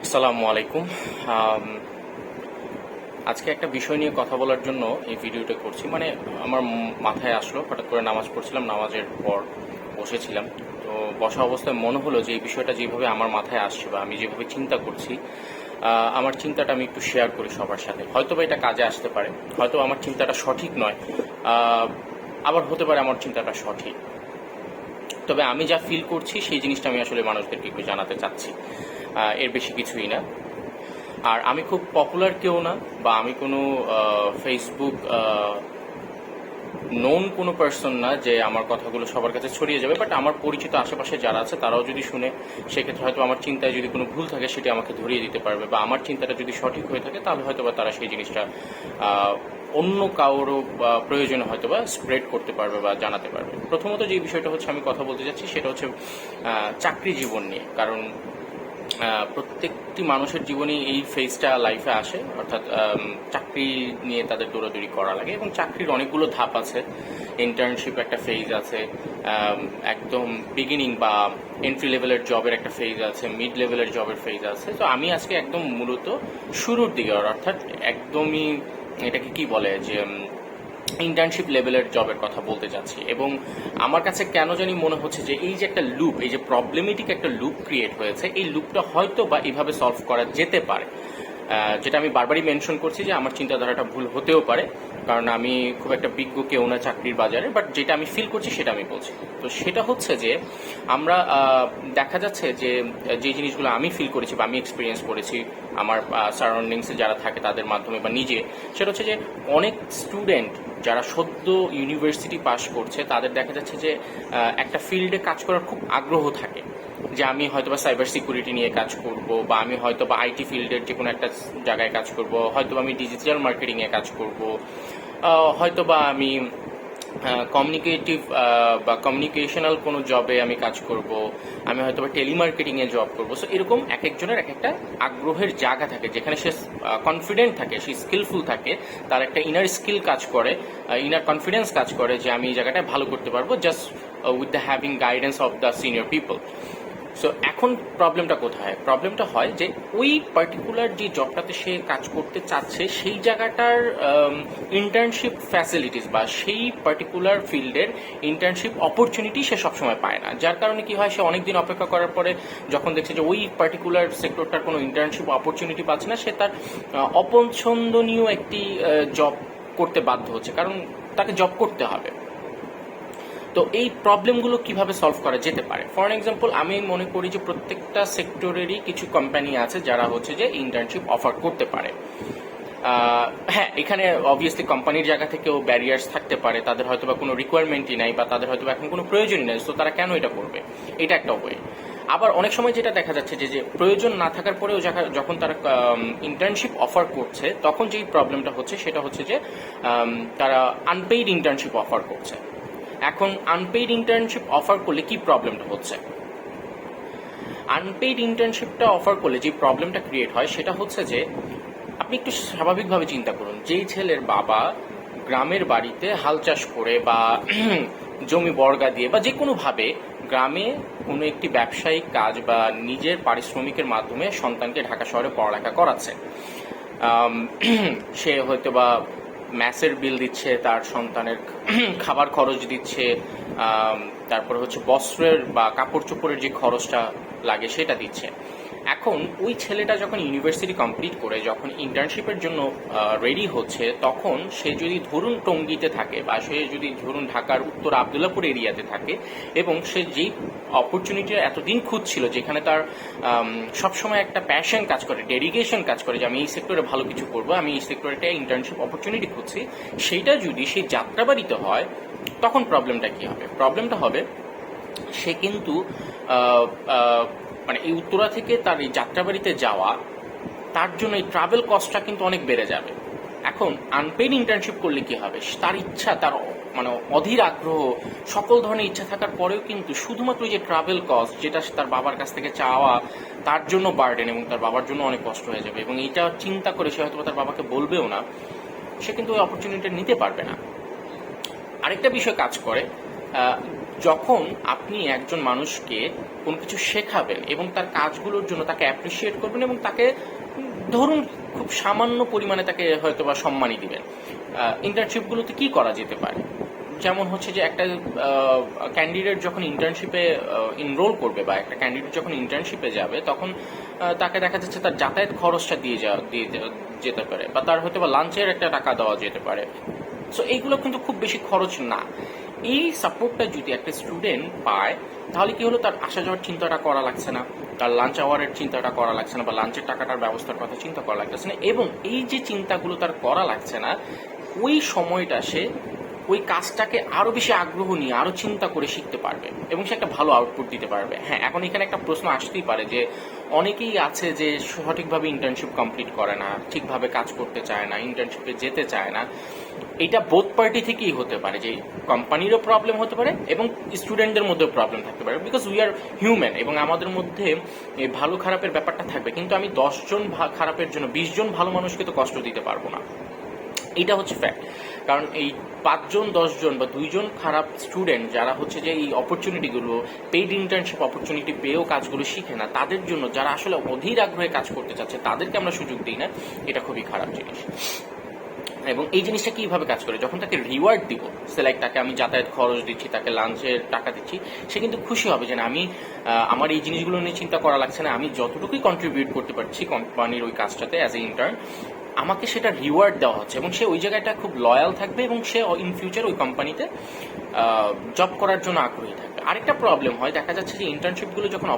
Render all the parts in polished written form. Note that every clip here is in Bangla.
আসসালামু আলাইকুম। আম, আজকে একটা বিষয় নিয়ে কথা বলার জন্য এই ভিডিওটা করছি। আমার মাথায় আসলো, হঠাৎ করে নামাজ পড়ছিলাম, নামাজের পর বসেছিলাম। তো বসা অবস্থায় মনে হলো যে এই বিষয়টা যেভাবে আমার মাথায় আসছে বা আমি যেভাবে চিন্তা করছি, আমার চিন্তাটা আমি একটু শেয়ার করি সবার সাথে। হয়তো বা এটা কাজে আসতে পারে, হয়তো আমার চিন্তাটা সঠিক নয়, আহ, আবার হতে পারে আমার চিন্তাটা সঠিক। তবে আমি যা ফিল করছি সেই জিনিসটা আমি আসলে মানুষদেরকে একটু জানাতে চাচ্ছি, এর বেশি কিছুই না। আর আমি খুব পপুলার কেউ না, বা আমি কোনো ফেসবুক নোন কোনো পার্সন না যে আমার কথাগুলো সবার কাছে ছড়িয়ে যাবে। বাট আমার পরিচিত আশেপাশে যারা আছে তারাও যদি শুনে, সেক্ষেত্রে হয়তো আমার চিন্তায় যদি কোনো ভুল থাকে সেটি আমাকে ধরিয়ে দিতে পারবে, বা আমার চিন্তাটা যদি সঠিক হয়ে থাকে তাহলে হয়তো বা তারা সেই জিনিসটা অন্য কারোরও প্রয়োজনে হয়তো বা স্প্রেড করতে পারবে বা জানাতে পারবে। প্রথমত যে বিষয়টা হচ্ছে আমি কথা বলতে চাচ্ছি সেটা হচ্ছে চাকরি জীবন নিয়ে। কারণ প্রত্যেকটি মানুষের জীবনে এই ফেজটা লাইফে আসে, অর্থাৎ চাকরি নিয়ে তাদের দৌড়াদৌড়ি করা লাগে, এবং চাকরির অনেকগুলো ধাপ আছে। ইন্টার্নশিপ একটা ফেজ আছে, একদম বিগিনিং বা এন্ট্রি লেভেলের জবের একটা ফেজ আছে, মিড লেভেলের জবের ফেজ আছে। তো আমি আজকে একদম মূলত শুরুর দিকে, অর্থাৎ একদমই এটাকে কি বলে যে ইন্টার্নশিপ লেভেলের জবের কথা বলতে চাচ্ছি। এবং আমার কাছে কেন জানি মনে হচ্ছে যে এই যে একটা লুপ, এই যে প্রবলেমেটিক একটা লুপ ক্রিয়েট হয়েছে, এই লুপটা হয়তো বা এইভাবে সলভ করা যেতে পারে। যেটা আমি বারবারই মেনশন করছি যে আমার চিন্তাধারাটা ভুল হতেও পারে, কারণ আমি খুব একটা বিজ্ঞ কেউ না চাকরির বাজারে। বাট যেটা আমি ফিল করছি সেটা আমি বলছি। তো সেটা হচ্ছে যে আমরা দেখা যাচ্ছে যে যে জিনিসগুলো আমি ফিল করেছি বা আমি এক্সপিরিয়েন্স করেছি আমার সারাউন্ডিংসে যারা থাকে তাদের মাধ্যমে বা নিজে, সেটা হচ্ছে যে অনেক স্টুডেন্ট যারা সদ্য ইউনিভার্সিটি পাস করছে তাদের দেখা যাচ্ছে যে একটা ফিল্ডে কাজ করার খুব আগ্রহ থাকে, যে আমি হয়তো বা সাইবার সিকিউরিটি নিয়ে কাজ করব, বা আমি হয়তো বা আইটি ফিল্ডের যে কোনো একটা জায়গায় কাজ করব, হয়তো বা আমি ডিজিটাল মার্কেটিংয়ে কাজ করব, হয়তো বা আমি কমিউনিকেটিভ বা কমিউনিকেশনাল কোনো জবে আমি কাজ করব, আমি হয়তো বা টেলিমার্কেটিংয়ে জব করব। সো এরকম এক একজনের এক একটা আগ্রহের জায়গা থাকে, যেখানে সে কনফিডেন্ট থাকে, সে স্কিলফুল থাকে, তার একটা ইনার স্কিল কাজ করে, ইনার কনফিডেন্স কাজ করে যে আমি এই জায়গাটায় ভালো করতে পারবো, just with the having guidance of the senior people. So এখন প্রবলেমটা কোথায়? প্রবলেমটা হয় যে ওই পার্টিকুলার যে জবটাতে সে কাজ করতে চাচ্ছে সেই জায়গাটার ইন্টার্নশিপ ফ্যাসিলিটিস বা সেই পার্টিকুলার ফিল্ডের ইন্টার্নশিপ অপরচুনিটি সে সবসময় পায় না। যার কারণে কি হয়, সে অনেকদিন অপেক্ষা করার পরে যখন দেখছে যে ওই পার্টিকুলার সেক্টরটার কোনো ইন্টার্নশিপ অপরচুনিটি পাচ্ছে না, সে তার অপছন্দনীয় একটি জব করতে বাধ্য হচ্ছে, কারণ তাকে জব করতে হবে। তো এই প্রবলেমগুলো কিভাবে সলভ করা যেতে পারে? ফর এক্সাম্পল, আমি মনে করি যে প্রত্যেকটা সেক্টরেরই কিছু কোম্পানি আছে যারা হচ্ছে যে ইন্টার্নশিপ অফার করতে পারে। হ্যাঁ, এখানে অবভিয়াসলি কোম্পানির জায়গা থেকেও ব্যারিয়ার্স থাকতে পারে, তাদের হয়তো বা কোনো রিকোয়ারমেন্টই নাই, বা তাদের হয়তো এখন কোনো প্রয়োজনই নাই, তো তারা কেন এটা করবে? এটা একটা ওয়ে। আবার অনেক সময় যেটা দেখা যাচ্ছে যে যে প্রয়োজন না থাকার পরেও যখন তারা ইন্টার্নশিপ অফার করছে, তখন যেই প্রবলেমটা হচ্ছে সেটা হচ্ছে যে তারা আনপেইড ইন্টার্নশিপ অফার করছে। এখন আনপেইড ইন্টার্নশিপ অফার করলে কি প্রবলেমটা হচ্ছে? আনপেইড ইন্টার্নশিপটা অফার করলে যে প্রবলেমটা ক্রিয়েট হয় সেটা হচ্ছে যে, আপনি একটু স্বাভাবিকভাবে চিন্তা করুন, যেই ছেলের বাবা গ্রামের বাড়িতে হাল চাষ করে বা জমি বর্গা দিয়ে বা যে কোনোভাবে গ্রামে কোনো একটি ব্যবসায়িক কাজ বা নিজের পারিশ্রমিকের মাধ্যমে সন্তানকে ঢাকা শহরে পড়ালেখা করাচ্ছে, সে হয়তো বা ম্যাসের বিল দিচ্ছে, তার সন্তানের খাবার খরচ দিচ্ছে, তারপরে হচ্ছে বস্ত্রের বা কাপড় চোপড়ের যে খরচটা লাগে সেটা দিচ্ছে। এখন ওই ছেলেটা যখন ইউনিভার্সিটি কমপ্লিট করে যখন ইন্টার্নশিপের জন্য রেডি হচ্ছে, তখন সে যদি ধরুন টঙ্গীতে থাকে, বা সে যদি ধরুন ঢাকার উত্তর আবদুল্লাপুর এরিয়াতে থাকে, এবং সে যেই অপরচুনিটিটা এতদিন খুঁজছিল, যেখানে তার সবসময় একটা প্যাশন কাজ করে, ডেডিকেশন কাজ করে, যে আমি এই সেক্টরে ভালো কিছু করবো, আমি এই সেক্টরে একটা ইন্টার্নশিপ অপরচুনিটি খুঁজছি, সেইটা যদি সেই যাত্রাবাড়িতে হয়, তখন প্রবলেমটা কি হবে? প্রবলেমটা হবে, সে কিন্তু এই উত্তরা থেকে তার এই যাত্রাবাড়িতে যাওয়া, তার জন্য এই ট্রাভেল কস্টটা কিন্তু অনেক বেড়ে যাবে। এখন আনপেইড ইন্টার্নশিপ করলে কি হবে? তার ইচ্ছা, তার অধীর আগ্রহ, সকল ধরনের ইচ্ছা থাকার পরেও কিন্তু শুধুমাত্র যে ট্রাভেল কস্ট, যেটা তার বাবার কাছ থেকে চাওয়া, তার জন্য বার্ডেন, এবং তার বাবার জন্য অনেক কষ্ট হয়ে যাবে, এবং এইটা চিন্তা করে সে হয়তো তার বাবাকে বলবেও না, সে কিন্তু ওই অপরচুনিটি নিতে পারবে না। আরেকটা বিষয় কাজ করে, যখন আপনি একজন মানুষকে কোনো কিছু শেখাবেন এবং তার কাজগুলোর জন্য তাকে অ্যাপ্রিসিয়েট করবেন এবং তাকে ধরুন খুব সামান্য পরিমাণে তাকে হয়তো বা সম্মানই দিবেন। ইন্টার্নশিপগুলোতে কি করা যেতে পারে, যেমন হচ্ছে যে একটা ক্যান্ডিডেট যখন ইন্টার্নশিপে এনরোল করবে বা একটা ক্যান্ডিডেট যখন ইন্টার্নশিপে যাবে তখন তাকে দেখা যাচ্ছে তার যাতায়াত খরচটা দিয়ে যেতে পারে, বা তার হয়তো বা লাঞ্চের একটা টাকা দেওয়া যেতে পারে। সো এইগুলো কিন্তু খুব বেশি খরচ না। এই সাপোর্টটা যদি একটা স্টুডেন্ট পায় তাহলে কি হলো, তার আসা যাওয়ার চিন্তাটা করা লাগছে না, তার লাঞ্চ আওয়ারের চিন্তাটা করা লাগছে না, বা লাঞ্চের টাকাটার ব্যবস্থার কথা চিন্তা করা লাগতেছে না, এবং এই যে চিন্তাগুলো তার করা লাগছে না, ওই সময়টা সে ওই কাজটাকে আরো বেশি আগ্রহ নিয়ে আরো চিন্তা করে শিখতে পারবে এবং সে একটা ভালো আউটপুট দিতে পারবে। হ্যাঁ, এখন এখানে একটা প্রশ্ন আসতেই পারে যে অনেকেই আছে যে সঠিকভাবে ইন্টার্নশিপ কমপ্লিট করে না, ঠিকভাবে কাজ করতে চায় না, ইন্টার্নশিপে যেতে চায় না। এটা বোথ পার্টি থেকেই হতে পারে, যে কোম্পানিরও প্রবলেম হতে পারে এবং স্টুডেন্টদের মধ্যেও প্রবলেম থাকতে পারে, বিকজ উই আর হিউম্যান এবং আমাদের মধ্যে এই ভালো খারাপের ব্যাপারটা থাকবে। কিন্তু আমি 10 জন খারাপের জন্য 20 জন ভালো মানুষকে তো কষ্ট দিতে পারবো না, এটা হচ্ছে ফ্যাক্ট। কারণ এই 5 জন 10 জন বা 2 জন খারাপ স্টুডেন্ট যারা হচ্ছে যে এই অপরচুনিটিগুলো, পেইড ইন্টার্নশিপ অপরচুনিটি পেয়েও কাজগুলো শিখে না, তাদের জন্য যারা আসলে অধীর আগ্রহে কাজ করতে চাচ্ছে তাদেরকে আমরা সুযোগ দিই না, এটা খুবই খারাপ জিনিস। এবং এই জিনিসটা কিভাবে কাজ করে, যখন তাকে রিওয়ার্ড দিব, লাইক তাকে আমি যাতায়াত খরচ দিচ্ছি, তাকে লাঞ্চের টাকা দিচ্ছি, সে কিন্তু খুশি হবে যে না, আমি আমার এই জিনিসগুলো নিয়ে চিন্তা করা লাগছে না, আমি যতটুকুই কন্ট্রিবিউট করতে পারছি কোম্পানির ওই কাজটাতে অ্যাজ এ ইন্টার্ন, আমাকে সেটা রিওয়ার্ড দেওয়া হচ্ছে, এবং সে ওই জায়গাটা খুব লয়াল থাকবে এবং সে ইন ফিউচার ওই কোম্পানিতে জব করার জন্য আগ্রহী থাকবে। আরেকটা প্রবলেম হয়, দেখা যাচ্ছে যে ইন্টার্নশিপগুলো যখন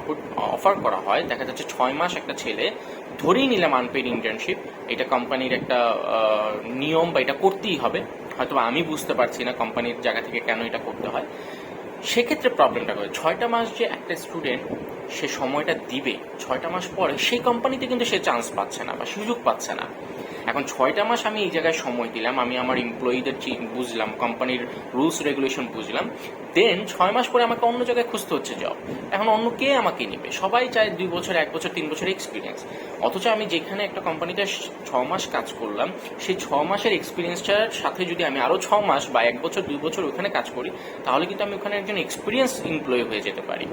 অফার করা হয়, দেখা যাচ্ছে 6 মাস একটা ছেলে, ধরেই নিলাম আনপেইড ইন্টার্নশিপ, এটা কোম্পানির একটা নিয়ম বা এটা করতেই হবে, হয়তো আমি বুঝতে পারছি না কোম্পানির জায়গা থেকে কেন এটা করতে হয়। সেক্ষেত্রে প্রবলেমটা করে 6টা মাস যে একটা স্টুডেন্ট সে সময়টা দিবে, 6টা মাস পরে সেই কোম্পানিতে কিন্তু সে চান্স পাচ্ছে না বা সুযোগ পাচ্ছে না। এখন 6টা মাস আমি এই জায়গায় সময় দিলাম, আমি আমার এমপ্লয়ীদের বুঝলাম, কোম্পানির রুলস রেগুলেশন বুঝলাম, দেন 6 মাস পরে আমাকে অন্য জায়গায় খুঁজতে হচ্ছে জব। এখন অন্য কে আমাকে নেবে? সবাই চায় 2 বছর, 1 বছর, 3 বছর এক্সপিরিয়েন্স। অথচ আমি যেখানে একটা কোম্পানিতে 6 মাস কাজ করলাম, সেই 6 মাসের এক্সপিরিয়েন্সটার সাথে যদি আমি আরো 6 মাস বা 1 বছর 2 বছর ওখানে কাজ করি, তাহলে কিন্তু আমি ওখানে একজন এক্সপিরিয়েন্স এমপ্লয়ি হয়ে যেতে পারি।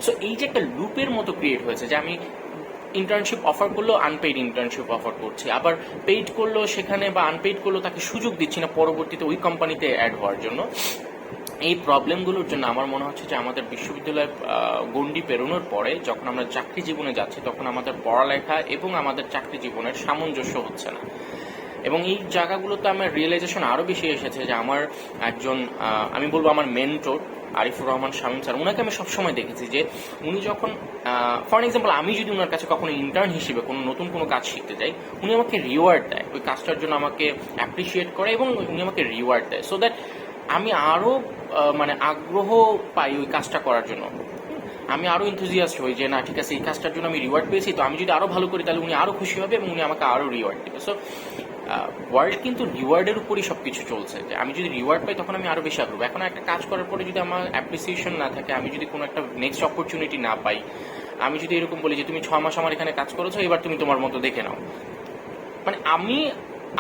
সো এই যে একটা লুপের মতো ক্রিয়েট হয়েছে, যে আমি ইন্টার্নশিপ অফার করলেও আনপেইড ইন্টার্নশিপ অফার করছি, আবার পেইড করলেও সেখানে বা আনপেইড করলেও তাকে সুযোগ দিচ্ছি না পরবর্তীতে ওই কোম্পানিতে অ্যাড হওয়ার জন্য। এই প্রবলেমগুলোর জন্য আমার মনে হচ্ছে যে আমাদের বিশ্ববিদ্যালয়ের গণ্ডি পেরোনোর পরে যখন আমরা চাকরি জীবনে যাচ্ছি, তখন আমাদের পড়ালেখা এবং আমাদের চাকরি জীবনের সামঞ্জস্য হচ্ছে না। এবং এই জায়গাগুলোতে আমার রিয়েলাইজেশন আরও বেশি এসেছে যে আমার একজন আমি বলবো আমার মেন্টর আরিফুর রহমান শামীম স্যার, ওনাকে আমি সবসময় দেখেছি যে উনি যখন ফর এক্সাম্পল আমি যদি ওনার কাছে কখনো ইন্টার্ন হিসেবে কোনো নতুন কোনো কাজ শিখতে যাই, উনি আমাকে রিওয়ার্ড দেয়, ওই কাজটার জন্য আমাকে অ্যাপ্রিসিয়েট করে এবং উনি আমাকে রিওয়ার্ড দেয়, সো দ্যাট আমি আরও মানে আগ্রহ পাই ওই কাজটা করার জন্য। আমি আরো এনথুজিয়াস্ট হই যে না ঠিক আছে, এই কাজটার জন্য আমি রিওয়ার্ড পেয়েছি, তো আমি যদি আরো ভালো করি তাহলে উনি আরো খুশি হবে এবং উনি আমাকে আরো রিওয়ার্ড দেবে। সো ওয়ার্ল্ড কিন্তু রিওয়ার্ডের উপরই সবকিছু চলছে, যে আমি যদি রিওয়ার্ড পাই তখন আমি আরো বেশি আগ্রহ। এখন একটা কাজ করার পরে যদি আমার অ্যাপ্রিসিয়েশন না থাকে, আমি যদি কোনো একটা নেক্সট অপরচুনিটি না পাই, আমি যদি এরকম বলি যে তুমি 6 মাস আমার এখানে কাজ করেছো, এবার তুমি তোমার মতো দেখে নাও, মানে আমি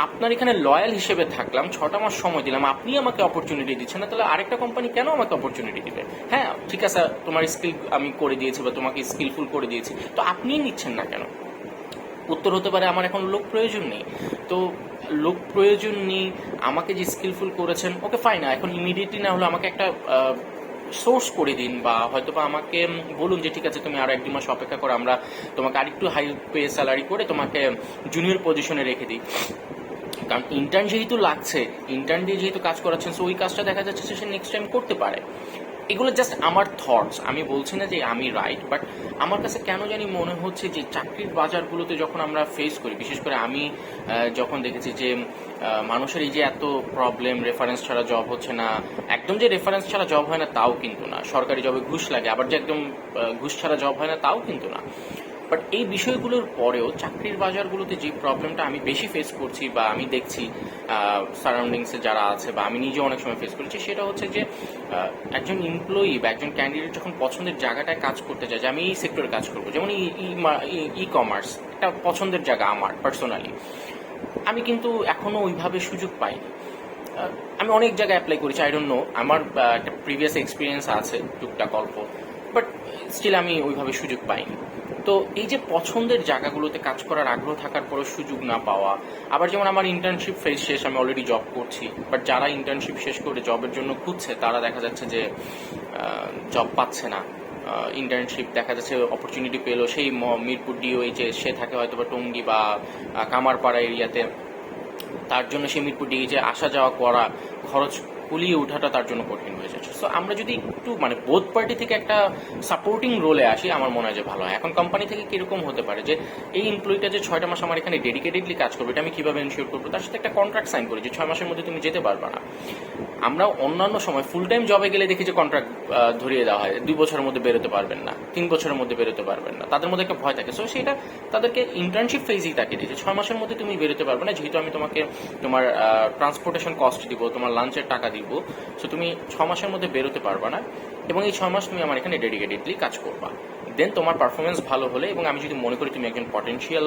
আপনার এখানে লয়াল হিসেবে থাকলাম, 6টা মাস সময় দিলাম, আপনি আমাকে অপরচুনিটি দিচ্ছেন না, তাহলে আরেকটা কোম্পানি কেন আমাকে অপরচুনিটি দিবে? হ্যাঁ ঠিক আছে, তোমার স্কিল আমি করে দিয়েছি বা তোমাকে স্কিলফুল করে দিয়েছি, তো আপনিই নিচ্ছেন না কেন? উত্তর হতে পারে আমার এখন লোক প্রয়োজন নেই। তো লোক প্রয়োজন নেই, আমাকে যে স্কিলফুল করেছেন ওকে ফাইন, এখন ইমিডিয়েটলি না হলে আমাকে একটা সোর্স করে দিন, বা হয়তো বা আমাকে বলুন যে ঠিক আছে তুমি আরো 1-2 মাস অপেক্ষা করো, আমরা তোমাকে আরেকটু হাই পে স্যালারি করে তোমাকে জুনিয়র পজিশনে রেখে দিই। কারণ ইন্টার্ন যেহেতু লাগছে, ইন্টার্ন দিয়ে যেহেতু কাজ করাচ্ছেন, সো ওই কাজটা দেখা যাচ্ছে সে নেক্সট টাইম করতে পারে। এগুলো জাস্ট আমার থটস, আমি বলছি না যে আমি রাইট, বাট আমার কাছে কেন জানি মনে হচ্ছে যে চাকরির বাজারগুলোতে যখন আমরা ফেস করি, বিশেষ করে আমি যখন দেখেছি যে মানুষের এই যে এত প্রবলেম, রেফারেন্স ছাড়া জব হচ্ছে না, একদম যে রেফারেন্স ছাড়া জব হয় না তাও কিন্তু না, সরকারি জবে ঘুষ লাগে, আবার যে একদম ঘুষ ছাড়া জব হয় না তাও কিন্তু না, বাট এই বিষয়গুলোর পরেও চাকরির বাজারগুলোতে যে প্রবলেমটা আমি বেশি ফেস করছি বা আমি দেখছি সারাউন্ডিংসে যারা আছে বা আমি নিজে অনেক সময় ফেস করেছি, সেটা হচ্ছে যে একজন এমপ্লয়ি বা একজন ক্যান্ডিডেট যখন পছন্দের জায়গাটায় কাজ করতে চায়, যে আমি এই সেক্টরে কাজ করবো, যেমন ই কমার্স একটা পছন্দের জায়গা আমার পার্সোনালি, আমি কিন্তু এখনো ওইভাবে সুযোগ পাইনি। আমি অনেক জায়গায় অ্যাপ্লাই করেছি, আই ডোন্ট নো, আমার একটা প্রিভিয়াস এক্সপিরিয়েন্স আছে টুকটাক অল্প, বাট স্টিল আমি ওইভাবে সুযোগ পাইনি। তো এই যে পছন্দের জায়গাগুলোতে কাজ করার আগ্রহ থাকার পরেও সুযোগ না পাওয়া, আবার যেমন আমার ইন্টার্নশিপ ফেজ শেষ, আমি অলরেডি জব করছি, বাট যারা ইন্টার্নশিপ শেষ করে জবের জন্য খুঁজছে তারা দেখা যাচ্ছে যে জব পাচ্ছে না। ইন্টার্নশিপ দেখা যাচ্ছে অপরচুনিটি পেলো সেই মিরপুর ডিওই, যে সে থাকে হয়তো বা টঙ্গী বা কামারপাড়া এরিয়াতে, তার জন্য সে মিরপুর ডিগে যে আসা যাওয়া করা, খরচ কুলিয়ে ওঠাটা তার জন্য কঠিন হয়ে যাচ্ছে। সো আমরা যদি একটু মানে বোথ পার্টি থেকে একটা সাপোর্টিং রোলে আসি, আমার মনে হয় যে ভালো হয়। এখন কোম্পানি থেকে কিরকম হতে পারে যে এই এমপ্লয়িটা যে 6টা মাস আমার এখানে ডেডিকেটেডলি কাজ করবে, এটা আমি কিভাবে এনশিওর করবো, তার সাথে একটা কন্ট্রাক্ট সাইন করি যে 6 মাসের মধ্যে তুমি যেতে পারবে না। আমরা অন্যান্য সময় ফুল টাইম জবে গেলে দেখি যে কন্ট্রাক্ট ধরিয়ে দেওয়া হয়, 2 বছরের মধ্যে বেরোতে পারবেন না, 3 বছরের মধ্যে বেরোতে পারবেন না, তাদের মধ্যে একটা ভয় থাকে। সো সেটা তাদেরকে ইন্টার্নশিপ ফেজেই তাকে দিয়েছে, 6 মাসের মধ্যে তুমি বেরোতে পারবে না, যেহেতু আমি তোমাকে তোমার ট্রান্সপোর্টেশন কস্ট দিব, তোমার লাঞ্চের টাকা দিব, সো তুমি 6 মাসের মধ্যে বেরোতে পারবে না, এবং এই 6 মাস তুমি আমার এখানে ডেডিকেটেডলি কাজ করবা। দেন তোমার পারফরমেন্স ভালো হলে এবং আমি যদি মনে করি তুমি একজন পটেনশিয়াল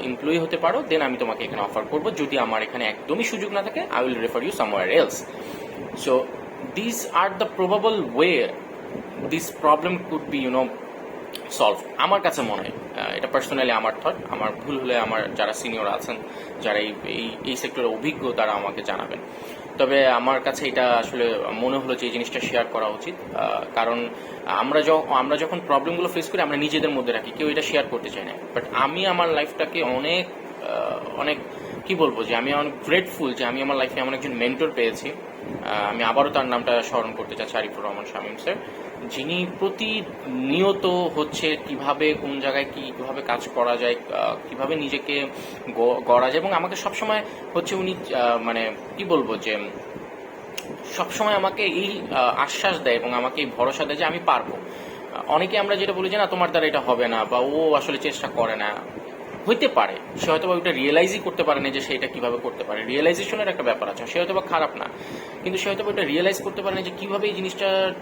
এমপ্লয়ি হতে পারো, দেন আমি তোমাকে এখানে অফার করবো। যদি আমার এখানে একদমই সুযোগ না থাকে, I will refer you somewhere else. So these are the probable way this problem could be solve, আমার কাছে মনে হয়। এটা পার্সোনালি আমার থট, আমার ভুল হলে আমার যারা সিনিয়র আছেন, যারা এই সেক্টরে অভিজ্ঞ, তারা আমাকে জানাবেন। তবে আমার কাছে এটা আসলে মনে হলো যে এই জিনিসটা শেয়ার করা উচিত, কারণ আমরা যখন প্রবলেমগুলো ফেস করি আমরা নিজেদের মধ্যে রাখি, কেউ এটা শেয়ার করতে চায় না। বাট আমি আমার লাইফটাকে অনেক অনেক কি বলবো, যে আমি অনেক গ্রেটফুল যে আমি আমার লাইফে এমন একজন মেন্টর পেয়েছি। আমি আবারও তার নামটা স্মরণ করতে চাচ্ছি, আরিফুর রহমান শামীম স্যার, যিনি প্রতিনিয়ত হচ্ছে কিভাবে কোন জায়গায় কিভাবে কাজ করা যায়, কিভাবে নিজেকে গড়া যায়, এবং আমাকে সবসময় হচ্ছে উনি মানে কি বলবো, যে সবসময় আমাকে এই আশ্বাস দেয় এবং আমাকে এই ভরসা দেয় যে আমি পারবো। অনেকে আমরা যেটা বলি যে না তোমার দ্বারা এটা হবে না, বা ও আসলে চেষ্টা করে না, হইতে পারে সে হয়তো ওটা রিয়েলাইজই করতে পারে না যে সে এটা কিভাবে করতে পারে, রিয়েলাইজেশনের একটা ব্যাপার আছে, সে হয়তো খারাপ না, কিন্তু সে হয়তো ওটা রিয়েলাইজ করতে পারে না যে কিভাবে এই জিনিসটার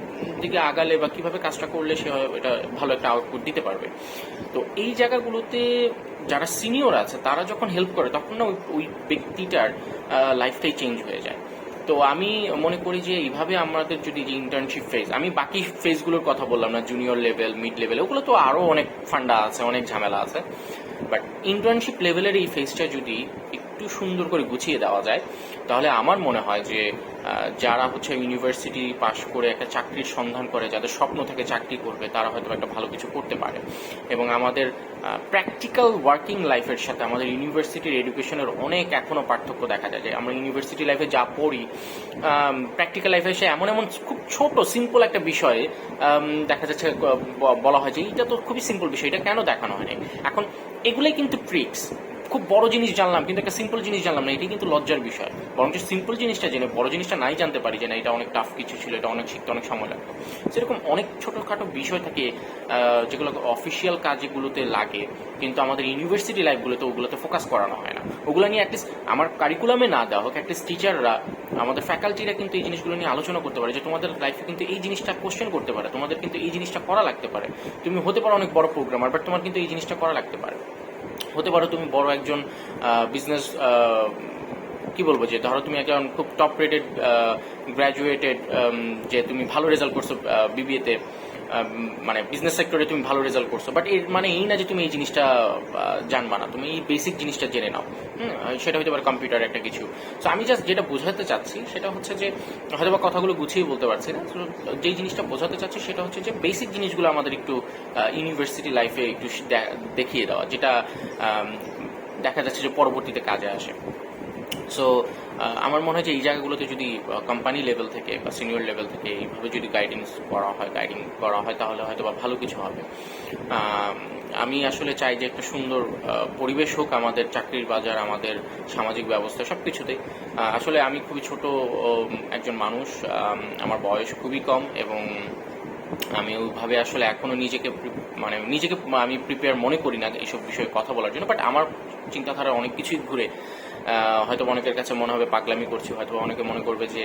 দিকে আগালে বা কিভাবে কাজটা করলে সে এটা ভালো একটা আউটপুট দিতে পারবে। তো এই জায়গাগুলোতে যারা সিনিয়র আছে তারা যখন হেল্প করে, তখন না ওই ব্যক্তিটার লাইফটাই চেঞ্জ হয়ে যায়। তো আমি মনে করি যে এইভাবে আমাদের যদি যে ইন্টার্নশিপ ফেজ, আমি বাকি ফেজগুলোর কথা বললাম না, জুনিয়র লেভেল, মিড লেভেল, ওগুলো তো আরও অনেক ফান্ডা আছে, অনেক ঝামেলা আছে, বাট ইন্টার্নশিপ লেভেলের এই ফেজটা যদি একটু সুন্দর করে গুছিয়ে দেওয়া যায়, তাহলে আমার মনে হয় যে যারা হচ্ছে ইউনিভার্সিটি পাশ করে একটা চাকরির সন্ধান করে, যাদের স্বপ্ন থেকে চাকরি করবে, তারা হয়তো একটা ভালো কিছু করতে পারে। এবং আমাদের প্র্যাকটিক্যাল ওয়ার্কিং লাইফের সাথে আমাদের ইউনিভার্সিটির এডুকেশনের অনেক এখনও পার্থক্য দেখা যায়। যে আমরা ইউনিভার্সিটি লাইফে যা পড়ি, প্র্যাকটিক্যাল লাইফে এসে এমন এমন খুব ছোট সিম্পল একটা বিষয়ে দেখা যাচ্ছে বলা হয় যে এটা তো খুবই সিম্পল বিষয়, এটা কেন দেখানো হয়নি। এখন এগুলোই কিন্তু ট্রিক্স, খুব বড় জিনিস জানলাম কিন্তু একটা সিম্পল জিনিস জানলাম না, এটাই কিন্তু লজ্জার বিষয়। বরং যে সিম্পল জিনিসটা জেনে বড় জিনিসটা নাই জানতে পারি যে না এটা অনেক টাফ কিছু ছিল, এটা অনেক শিখতে অনেক সময় লাগতো, সেরকম অনেক ছোটোখাটো বিষয় থাকে যেগুলো অফিসিয়াল কাজগুলোতে লাগে, কিন্তু আমাদের ইউনিভার্সিটি লাইফগুলোতে ওগুলোতে ফোকাস করানো হয় না। ওগুলো নিয়ে অ্যাটলিস্ট আমার কারিকুলামে না দেওয়া হোক, অ্যাটলিস্ট টিচাররা, আমাদের ফ্যাকাল্টিরা কিন্তু এই জিনিসগুলো নিয়ে আলোচনা করতে পারে যে তোমাদের লাইফে কিন্তু এই জিনিসটা কোশ্চেন করতে পারে, তোমাদের কিন্তু এই জিনিসটা করা লাগতে পারে। তুমি হতে পারো অনেক বড় প্রোগ্রামার, বাট তোমার কিন্তু এই জিনিসটা করা লাগতে পারে। হতে পারো তুমি বড় একজন বিজনেস কি বলবো, যে ধরো তুমি একজন খুব টপ রেটেড গ্র্যাজুয়েটেড, যে তুমি ভালো রেজাল্ট করছো বিবিএতে, মানে বিজনেস সেক্টরে তুমি ভালো রেজাল্ট করছো, বাট এর মানে এই না যে তুমি এই জিনিসটা জানবা না, তুমি এই বেসিক জিনিসটা জেনে নাও। সেটা হতে পারে কম্পিউটার একটা কিছু। সো আমি জাস্ট যেটা বোঝাতে চাচ্ছি সেটা হচ্ছে যে, হয়তো বা কথাগুলো গুছিয়ে বলতে পারছি না, তো যেই জিনিসটা বোঝাতে চাচ্ছি সেটা হচ্ছে যে বেসিক জিনিসগুলো আমাদের একটু ইউনিভার্সিটি লাইফে একটু দেখিয়ে দেওয়া, যেটা দেখা যাচ্ছে যে পরবর্তীতে কাজে আসে। সো আমার মনে হয় যে এই জায়গাগুলোতে যদি কোম্পানি লেভেল থেকে বা সিনিয়র লেভেল থেকে এইভাবে যদি গাইডিং করা হয় তাহলে হয়তো বা ভালো কিছু হবে। আমি আসলে চাই যে একটা সুন্দর পরিবেশ হোক আমাদের চাকরির বাজার, আমাদের সামাজিক ব্যবস্থা, সব কিছুতেই। আসলে আমি খুবই ছোট একজন মানুষ, আমার বয়স খুবই কম, এবং আমি ওইভাবে আসলে এখনো নিজেকে আমি প্রিপেয়ার মনে করি না এইসব বিষয়ে কথা বলার জন্য। বাট আমার চিন্তাধারা অনেক কিছুই ঘুরে, হয়তো অনেকের কাছে মনে হবে পাগলামি করছি, হয়তো অনেকে মনে করবে যে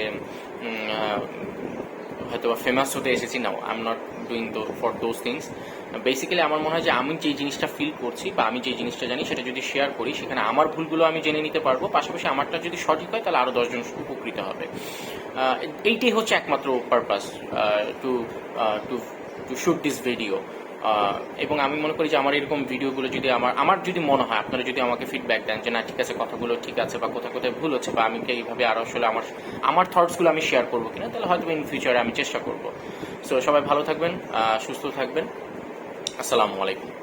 হয়তো ফেমাস হতে এসেছি, now I am not doing for those things. Basically আমার মনে হয় যে আমি যেই জিনিসটা ফিল করছি বা আমি যেই জিনিসটা জানি সেটা যদি শেয়ার করি, সেখানে আমার ভুলগুলো আমি জেনে নিতে পারবো, পাশাপাশি আমারটা যদি সঠিক হয় তাহলে আরও 10 জন উপকৃত হবে। এইটাই হচ্ছে একমাত্র purpose to to to shoot this video. এবং আমি মনে করি যে আমার এরকম ভিডিওগুলো যদি আমার যদি মনে হয়, আপনারা যদি আমাকে ফিডব্যাক দেন যে না ঠিক আছে, কথাগুলো ঠিক আছে বা কোথায় কোথায় ভুল হচ্ছে, বা আমি এইভাবে আরও আসলে আমার থটসগুলো আমি শেয়ার করবো কিনা, তাহলে হয়তো ইন ফিউচারে আমি চেষ্টা করবো। সো সবাই ভালো থাকবেন, সুস্থ থাকবেন। আসসালামু আলাইকুম।